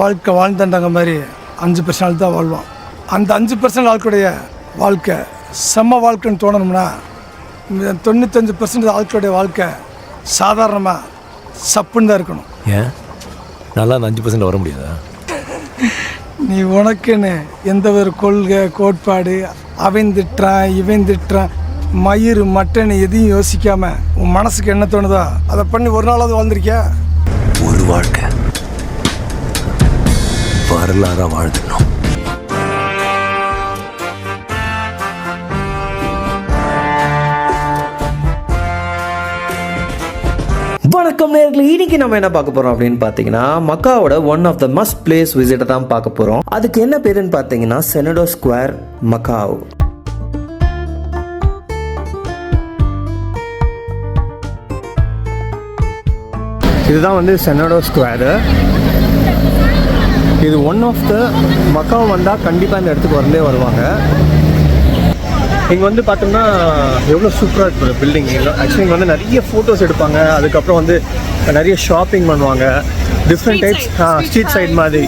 வாழ்க்கை வாழ்ந்தாண்டாங்க மாதிரி 5% ஆள் தான் வாழ்வான். அந்த 5% ஆட்களுடைய வாழ்க்கை செம்ம வாழ்க்கைன்னு தோணணும்னா 95% ஆட்களுடைய வாழ்க்கை சாதாரணமாக சப்புன்னு தான் இருக்கணும். ஏன் நல்லா அந்த 5% வர முடியாதா? நீ உனக்குன்னு எந்த ஒரு கொள்கை கோட்பாடு அவன் திட்டுறான் இவன் திட்டுறான் மயிறு மட்டன் எதையும் யோசிக்காமல் உன் மனசுக்கு என்ன தோணுதோ அதை பண்ணி ஒரு நாளாவது வாழ்ந்திருக்கியா? ஒரு வாழ்க்கை வரலாறா வாழ்ந்துடணும். வணக்கம் நேயர்களே, இன்னைக்கு நம்ம என்ன பார்க்க போறோம் அப்படின்னு பார்த்தீங்கன்னா மக்காவோட one of the must place விசிட்டை தான் பார்க்க போறோம். அதுக்கு என்ன பேருன்னு பார்த்தீங்கன்னா செனடோ ஸ்கொயர் மக்காவ். இதுதான் வந்து செனடோ ஸ்கொயரு. இது ஒன் ஆஃப் த மக்காவ் வந்தால் கண்டிப்பாக இந்த இடத்துக்கு வரலே வருவாங்க. இங்கே வந்து பார்த்தோம்னா எவ்வளோ சூப்பராக இருக்குது பில்டிங். ஆக்சுவலி இங்கே வந்து நிறைய ஃபோட்டோஸ் எடுப்பாங்க, அதுக்கப்புறம் வந்து நிறைய ஷாப்பிங் பண்ணுவாங்க, டிஃப்ரெண்ட் டைப்ஸ் ஸ்ட்ரீட் சைட் மாதிரி.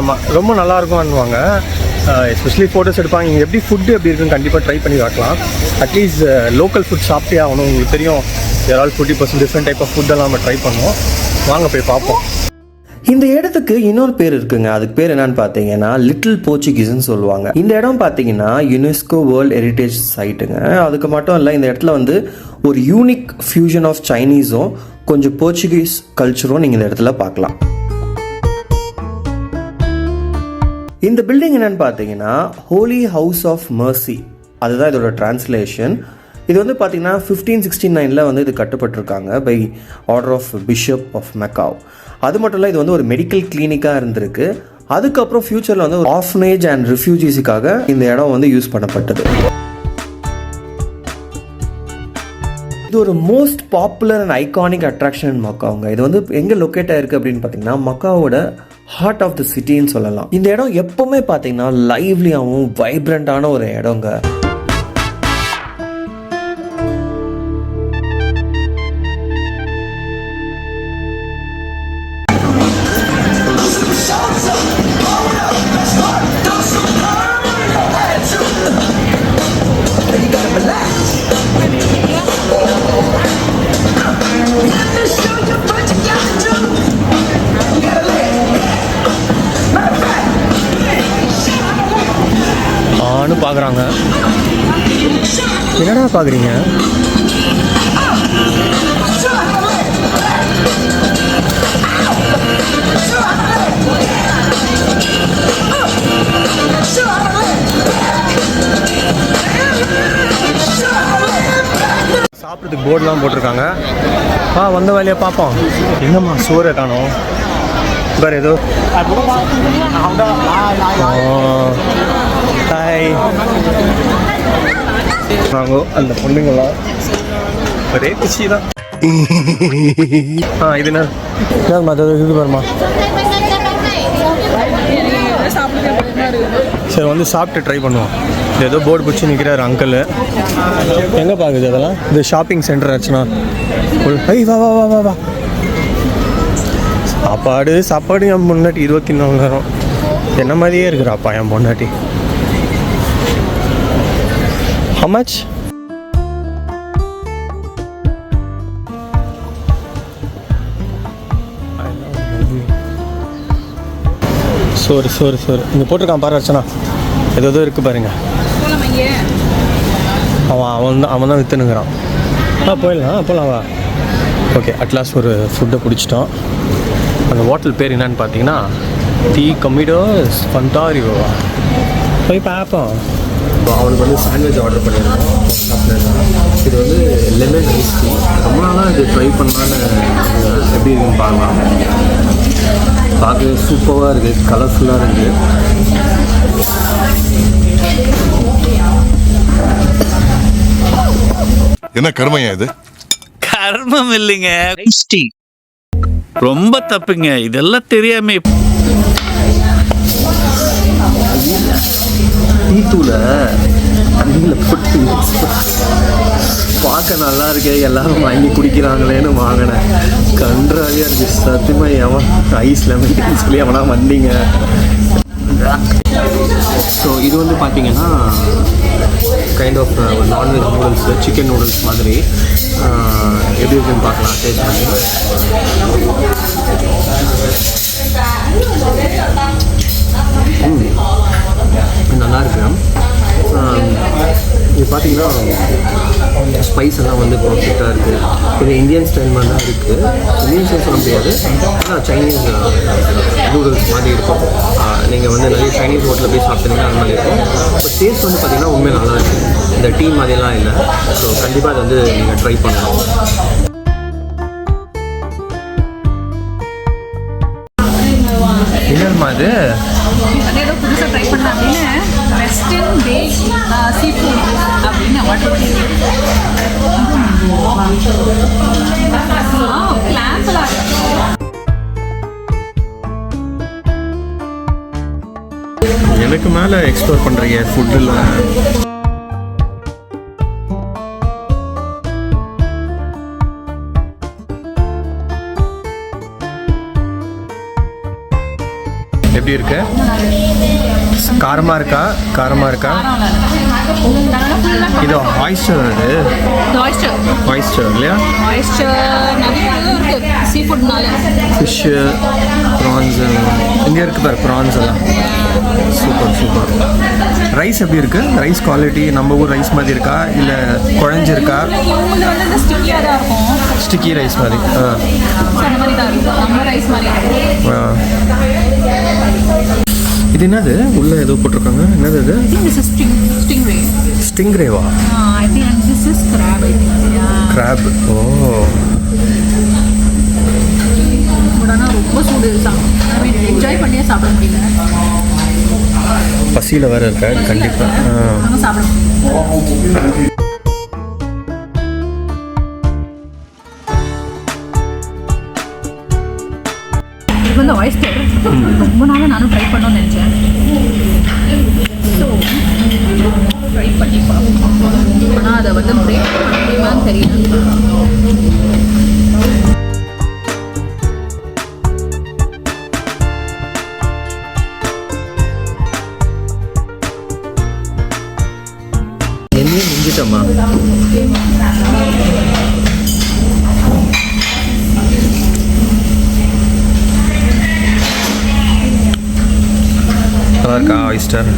ஆமாம், ரொம்ப நல்லாயிருக்கும்னுவாங்க. எஸ்பெஷலி ஃபோட்டோஸ் எடுப்பாங்க. இங்கே எப்படி ஃபுட்டு எப்படி இருக்குன்னு கண்டிப்பாக ட்ரை பண்ணி பார்க்கலாம். அட்லீஸ்ட் லோக்கல் ஃபுட் சாப்பிட்டே ஆகணும். உங்களுக்கு தெரியும் யாரால் 40% டிஃப்ரெண்ட் டைப் ஆஃப் ஃபுட்டெல்லாம் நம்ம ட்ரை பண்ணுவோம். வாங்க போய் பார்ப்போம். இந்த இடத்துக்கு இன்னொரு பேர் இருக்குங்க. அதுக்கு பேர் என்னன்னு பார்த்தீங்கன்னா லிட்டில் போர்ச்சுகீஸ்ன்னு சொல்லுவாங்க. இந்த இடம் பார்த்தீங்கன்னா யுனெஸ்கோ வேர்ல்ட் ஹெரிட்டேஜ் சைட்டுங்க. அதுக்கு மட்டும் இல்லை, இந்த இடத்துல வந்து ஒரு யூனிக் ஃபியூஷன் ஆஃப் சைனீஸும் கொஞ்சம் போர்ச்சுகீஸ் கல்ச்சரும் நீங்கள் இந்த இடத்துல பார்க்கலாம். இந்த பில்டிங் என்னன்னு பார்த்தீங்கன்னா ஹோலி ஹவுஸ் ஆஃப் மர்சி, அதுதான் இதோட டிரான்ஸ்லேஷன். இது வந்து பார்த்தீங்கன்னா 1569 வந்து இது கட்டப்பட்டிருக்காங்க by order of bishop of Macau. அது மட்டும் இல்லை, இது வந்து ஒரு மெடிக்கல் கிளினிக்காக இருந்திருக்கு. அதுக்கப்புறம் ஃபியூச்சரில் வந்து ஒரு ஆர்ஃபனேஜ் அண்ட் ரிஃப்யூஜிஸுக்காக இந்த இடம் வந்து யூஸ் பண்ணப்பட்டது. இது ஒரு most popular and iconic attraction in மக்காவுங்க. இது வந்து எங்கே லொக்கேட் ஆயிருக்கு அப்படின்னு பார்த்தீங்கன்னா மக்காவோட ஹார்ட் ஆஃப் த சிட்டின்னு சொல்லலாம். இந்த இடம் எப்பவுமே பார்த்தீங்கன்னா லைவ்லியாகவும் வைப்ரண்டான ஒரு இடங்க. பார்க்குறாங்க. என்னடா பார்க்குறீங்க? சாப்பிட்றதுக்கு போர்டெலாம் போட்டிருக்காங்க. வந்த வேலையை பார்ப்போம். என்னம்மா சோறை காணோம் வேறு ஏதோ. ஹாய், நாங்கள் அந்த பொண்ணுங்களாம் ஒரே குச்சி தான். இது என்ன இது பாருமா. சரி, வந்து சாப்பிட்டு ட்ரை பண்ணுவோம். ஏதோ போர்டு பிடிச்சி நிற்கிறாரு அங்கிள். எங்கே பார்க்குது அதெல்லாம்? இது ஷாப்பிங் சென்டர் ஆச்சுன்னா. வா வா வா வா வா. சாப்பாடு என் பொண்டாட்டி 24 மணி நேரம் என்ன மாதிரியே இருக்கிறாப்பா என் பொண்டாட்டி. How much? சோறு இங்கே போட்டிருக்கான் பாரு அர்ச்சனா. ஏதோ இருக்குது பாருங்க. அவன் தான் விற்றுனுங்கிறான். போயிடலாம் வா. ஓகே, அட்லாஸ்ட் ஒரு ஃபுட்டை பிடிச்சிட்டோம். அந்த ஹோட்டல் பேர் என்னன்னு பார்த்தீங்கன்னா தி கமிடோஸ் ஃபண்டாரியோவா. போய் பார்ப்போம். அவனுக்கு வந்து சாண்ட்விச் ஆர்டர் பண்ணியிருக்கோம். இது வந்து லெமன் ஐஸ் டீ. ரொம்ப நாளாக இது ட்ரை பண்ணலான்னு எப்படி இருக்குன்னு பார்க்கலாம். பார்க்கவே சூப்பராக இருக்குது, கலர்ஃபுல்லாக இருக்குது. என்ன கர்மையா இது? கர்மம் இல்லைங்க, ரொம்ப தப்புங்க. இதெல்லாம் தெரியாம டீ தூளை தண்ணியில் போட்டு பார்க்க நல்லா இருக்கே, எல்லாரும் வாங்கி குடிக்கிறாங்களேன்னு வாங்கினேன். கன்றாவியாக இருக்குது சத்தியமாக. எவன் ஐஸ் லெமன் சொல்லி எவனா வந்தீங்க. ஸோ இது வந்து பார்த்தீங்கன்னா kind of non veg noodles, chicken noodles மாதிரி. எப்படி இருக்குன்னு பார்க்கலாம், டேஸ்ட் பண்ணி. நல்லா இருக்கு. இது பார்த்தீங்கன்னா ஸ்பைஸ் எல்லாம் வந்து பர்ஃபெக்டாக இருக்குது. இது இந்தியன் ஸ்டைல் மாதிரி தான் இருக்குது. இந்தியன் ஸ்டைல் சொல்ல முடியாது, ஆனால் சைனீஸ் நூடுல்ஸ் மாதிரி இருக்கும். நீங்கள் வந்து நிறைய சைனீஸ் ஹோட்டலில் போய் சாப்பிட்டீங்கன்னா அது மாதிரி இருக்கும். இப்போ டேஸ்ட் வந்து பார்த்திங்கன்னா உண்மையாக நல்லா இருக்குது. இந்த டீ மாதிரிலாம் இல்லை. ஸோ கண்டிப்பாக அதை வந்து நீங்கள் ட்ரை பண்ணலாம். என்னம்மா அது? ஏதோ புதுசாக ட்ரை பண்ணலாம் அப்படின்னு வெஸ்டர்ன் பேக் சீ ஃபுட் அப்படின்னு ஆர்டர் பண்ணியிருக்கேன். எனக்கு மேலே எக்ஸ்ப்ளோர் பண்ணுறீங்க ஃபுட்டில். எப்படி இருக்கு? காரமாக இருக்கா? காரமாக இருக்கா? இது ஆயிஸ்டர். அது ஆயிஸ்டர் இல்லையா? சீ ஃபுட்னால ஃபிஷ்ஷு, ப்ரான்ஸு இங்கே இருக்குது பாரு, ப்ரான்ஸ் எல்லாம் சூப்பர் சூப்பர். ரைஸ் எப்படி இருக்குது? ரைஸ் குவாலிட்டி நம்ம ஊர் ரைஸ் மாதிரி இருக்கா இல்லை குழஞ்சிருக்கா? ஸ்டிக்கி ரைஸ் மாதிரி. இது என்னது உள்ள ஏதோ போட்டிருக்காங்க? என்னது இது? ஸ்டிங்ரேவா? கிராப். ஓ, ரொம்ப சூடு. என்ஜாய் பண்ணியே சாப்பிட முடியல. பசியில் வேறு இருக்கா கண்டிப்பாக. சாப்பிட முடியும். இது வந்து ஆயிஸ்டர். ரொம்ப நாளாக நானும் ட்ரை பண்ணணும்னு நினச்சேன். ஸோ ட்ரை பண்ணி பார்ப்போம். ஆனால் அதை வந்து பிரேக் பண்ண முடியுமான்னு தெரியல. என்னையும் மிஞ்சிட்டம்மா. நல்லா இருக்கா ஆயிஸ்டர்?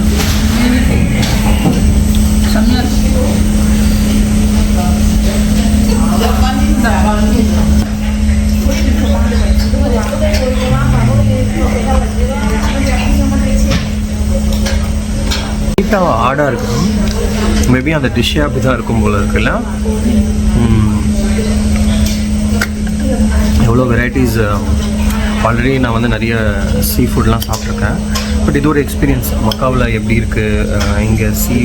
நீட்டாக ஆடாக இருக்கும். மேபி அந்த டிஷ்ஷே அப்படி தான் இருக்கும் போல இருக்குல்ல. எவ்வளோ வெரைட்டிஸ். ஆல்ரெடி நான் வந்து நிறைய சீ ஃபுட்லாம் சாப்பிட்ருக்கேன். பட் இது ஒரு எக்ஸ்பீரியன்ஸ். மக்காவில் எப்படி இருக்குது, இங்கே சீ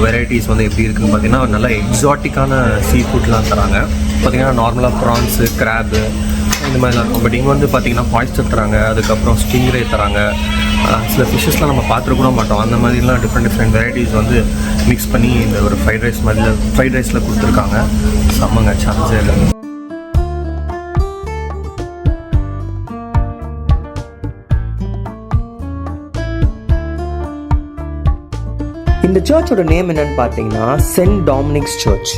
வெரைட்டிஸ் வந்து எப்படி இருக்குதுன்னு பார்த்தீங்கன்னா நல்லா எக்ஸாட்டிக்கான சீ ஃபுட்லாம் தராங்க. பார்த்திங்கன்னா நார்மலாக ப்ரான்ஸு, கிராப்பு இந்த மாதிரிலாம் இருக்கும். பட் இங்கே வந்து பார்த்திங்கன்னா ஆயிஸ்டர் தராங்க, அதுக்கப்புறம் ஸ்டிங்ரே தராங்க. சில ஃபிஷ்ஷஸ்லாம் நம்ம பார்த்துருக்கூட மாட்டோம். அந்த மாதிரிலாம் டிஃப்ரெண்ட் வெரைட்டிஸ் வந்து மிக்ஸ் பண்ணி இந்த ஒரு ஃப்ரைட் ரைஸில் கொடுத்துருக்காங்க. செம்மங்க, சான்ஸே இல்லை. இந்த சர்ச்சோட நேம் என்னன்னு பார்த்தீங்கன்னா சென்ட் டாமினிக்ஸ் சர்ச்.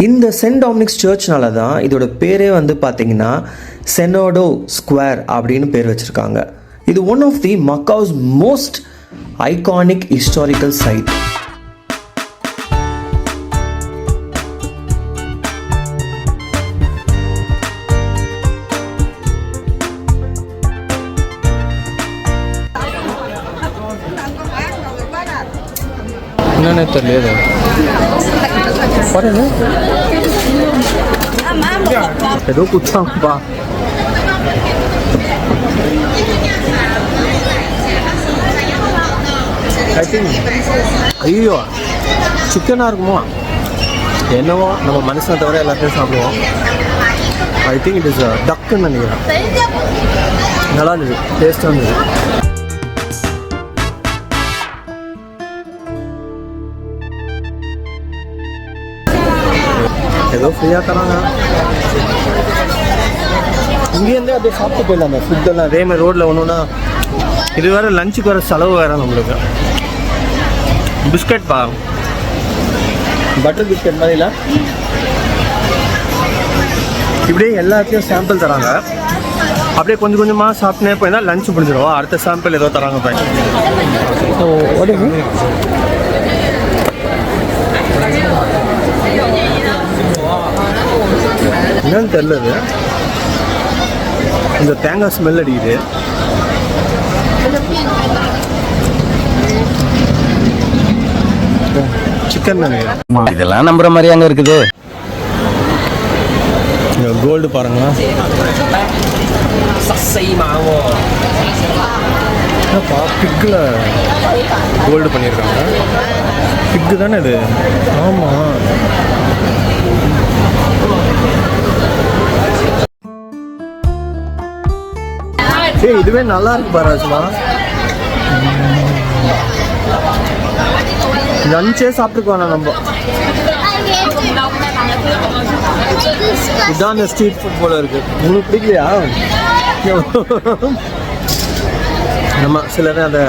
இந்த சென்ட் டாமினிக்ஸ் சர்ச்னால தான் இதோட பேரே வந்து பார்த்தீங்கன்னா செனாடோ ஸ்கொயர் அப்படின்னு பேர் வச்சுருக்காங்க. இது one of the Macau's most iconic historical site. என்னன்னு தெரியல. ஏதோ குச்சாம்பா. ஐ திங்க் ஐயோ சிக்கனாக இருக்குமோ என்னவோ. நம்ம மனுஷனை தவிர எல்லாத்தையும் சாப்பிடுவோம். ஐ திங்க் இட் இஸ் டக்குன்னு நினைக்கிறேன். நல்லா இருந்தது, டேஸ்ட்டாக இருந்தது. ஏதோ ஃப்ரீயாக தராங்க. இங்கேருந்தே அப்படியே சாப்பிட்டு போயிடலாம். அந்த ஃபுட்டெல்லாம் அதே மாதிரி ரோட்டில் ஒன்றுனா. இது வேறு லஞ்சுக்கு வர செலவு வேறு நம்மளுக்கு. பிஸ்கட் பா, பட்டர் பிஸ்கட் மாதிரி இல்லை, இப்படியே எல்லாத்தையும் சாம்பிள் தராங்க. அப்படியே கொஞ்சம் கொஞ்சமாக சாப்பிட்டே போயிருந்தா லஞ்ச் முடிஞ்சிடும். அடுத்த சாம்பிள் ஏதோ தராங்க பையன். என்னன்னு தெரியல, இந்த தேங்காய் ஸ்மெல் அடிக்குது. சிக்கன் இதெல்லாம் நம்புற மாதிரி அங்க இருக்குது. கோல்டு பாருங்களா, பிக்கில் கோல்டு பண்ணியிருக்காங்க. பிக்கு தானே இது? ஆமாம். ஏய், இதுவே நல்லா இருக்கு பாராஜ்மா. லஞ்சே சாப்பிட்டுக்குவானா நம்ம. இதான் ஸ்ட்ரீட் ஃபுட் போல இருக்கு. உங்களுக்கு பிடிக்கலையா? நம்ம சிலர் அந்த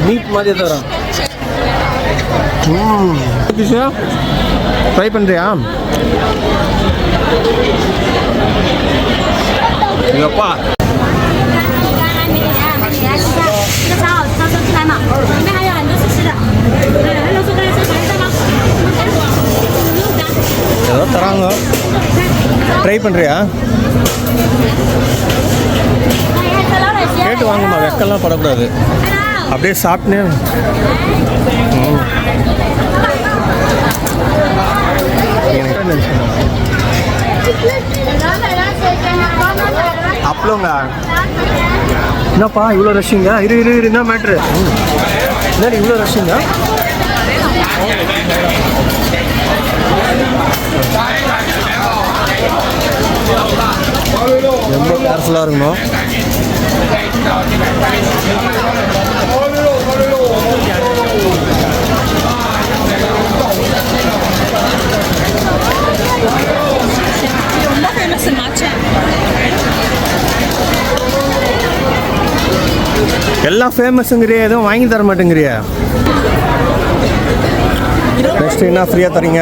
மீட் மாதிரி தரோம். ட்ரை பண்ணுறியா? எங்கப்பா ஏதோ தராங்க, ட்ரை பண்ணுறியா? கேட்டு வாங்கம்மா, வெக்கெல்லாம் படக்கூடாது. அப்படியே சாப்பிட்டே. அப்பளங்க என்னப்பா இவ்வளோ ரஷ்ஷிங்க? இரு இரு இரு, என்ன மேட்ரு? என்ன இவ்வளோ ரஷ்ஷிங்க? ரொம்ப கேர்ஃபுல்லாக இருக்கணும். ரொம்ப ஃபேமஸ் மாச்சா. எல்லாம் ஃபேமஸுங்கிறியா, எதுவும் வாங்கி தர மாட்டேங்கிறியா? நெக்ஸ்ட் என்ன ஃப்ரீயாக தரீங்க?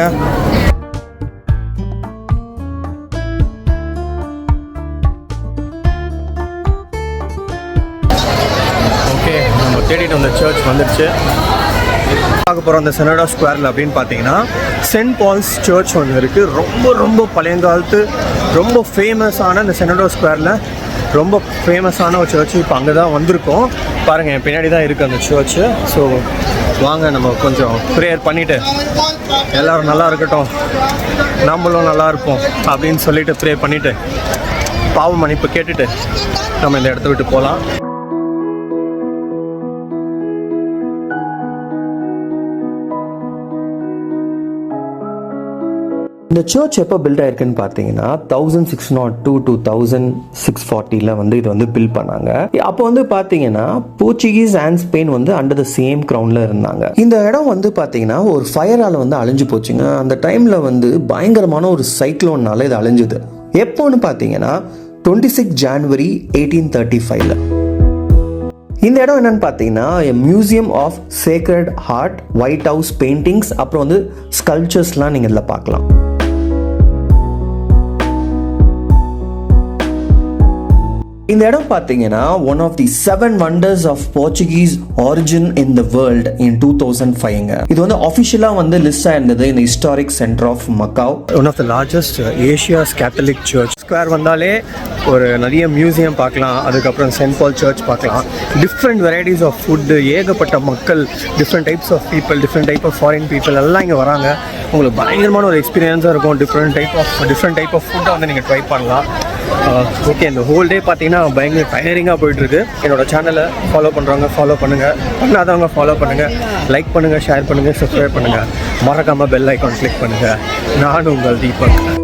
ஓகே, நம்ம தேடிட்டு வந்த சர்ச் வந்துடுச்சு. பார்க்க போகிறோம் அந்த செனடோ ஸ்கொயரில் அப்படின்னு பார்த்தீங்கன்னா சென்ட் பால்ஸ் சர்ச் ஒன்று இருக்குது. ரொம்ப ரொம்ப பழையங்காலத்து ரொம்ப ஃபேமஸான இந்த செனடோ ஸ்கொயரில் ரொம்ப ஃபேமஸான ஒரு சர்ச்சு. இப்போ அங்கே தான் வந்திருக்கோம். பாருங்கள், என் பின்னாடி தான் இருக்குது அந்த சர்ச்சு. ஸோ வாங்க நம்ம கொஞ்சம் ப்ரேயர் பண்ணிவிட்டு எல்லோரும் நல்லா இருக்கட்டும், நம்மளும் நல்லா இருப்போம் அப்படின்னு சொல்லிட்டு ப்ரே பண்ணிவிட்டு பாவ மன்னிப்பு கேட்டுட்டு நம்ம இந்த இடத்த விட்டு போகலாம். இந்த சர்ச் எப்போ பில்ட் ஆயிருக்குன்னு பார்த்தீங்கன்னா 1602 to 1640 வந்து இது வந்து பில்ட் பண்ணாங்க. அப்போ வந்து பார்த்தீங்கன்னா போர்ச்சுகீஸ் அண்ட் ஸ்பெயின் வந்து அண்டர் த சேம் கிரவுன்ல இருந்தாங்க. இந்த இடம் வந்து பார்த்தீங்கன்னா ஒரு ஃபயரால் வந்து அழிஞ்சு போச்சுங்க. அந்த டைம்ல வந்து பயங்கரமான ஒரு சைக்ளோன்னால இது அழிஞ்சுது. எப்போன்னு பார்த்தீங்கன்னா 26 ஜனவரி 1835. இந்த இடம் என்னன்னு பார்த்தீங்கன்னா museum of sacred heart, white house paintings, அப்புறம் வந்து ஸ்கல்ப்சர்ஸ்லாம் நீங்கள் இதில் பார்க்கலாம். இந்த இடம் பார்த்தீங்கன்னா one of the 7 wonders of Portuguese origin in the world in 2005. இது வந்து அஃபிஷியலாக வந்து லிஸ்ட் ஆயிருந்தது இந்த historic center of Macau. One of the largest Asia's Catholic church. Square வந்தாலே ஒரு நிறைய மியூசியம் பார்க்கலாம், அதுக்கப்புறம் சென்ட் பால் சர்ச் பார்க்கலாம். டிஃப்ரெண்ட் வெரைட்டிஸ் ஆஃப் ஃபுட்டு, ஏகப்பட்ட மக்கள், different types of people, different type of foreign people எல்லாம் இங்கே வராங்க. உங்களுக்கு பயங்கரமான ஒரு எக்ஸ்பீரியன்ஸாக இருக்கும். டிஃப்ரெண்ட் டைப் ஆஃப் ஃபுட்டை வந்து நீங்கள் ட்ரை பண்ணலாம். ஓகே, இந்த ஹோல் டே பார்த்தீங்கன்னா பயங்கர டயரிங்காக போயிட்டுருக்கு. என்னோட சேனலை ஃபாலோ பண்ணுறவங்க ஃபாலோ பண்ணுங்கள், பண்ணாதவங்க ஃபாலோ பண்ணுங்கள், லைக் பண்ணுங்கள், ஷேர் பண்ணுங்கள், சப்ஸ்கிரைப் பண்ணுங்கள், மறக்காமல் பெல் ஐக்கான் கிளிக் பண்ணுங்கள். நான் உங்கள் தீபக்.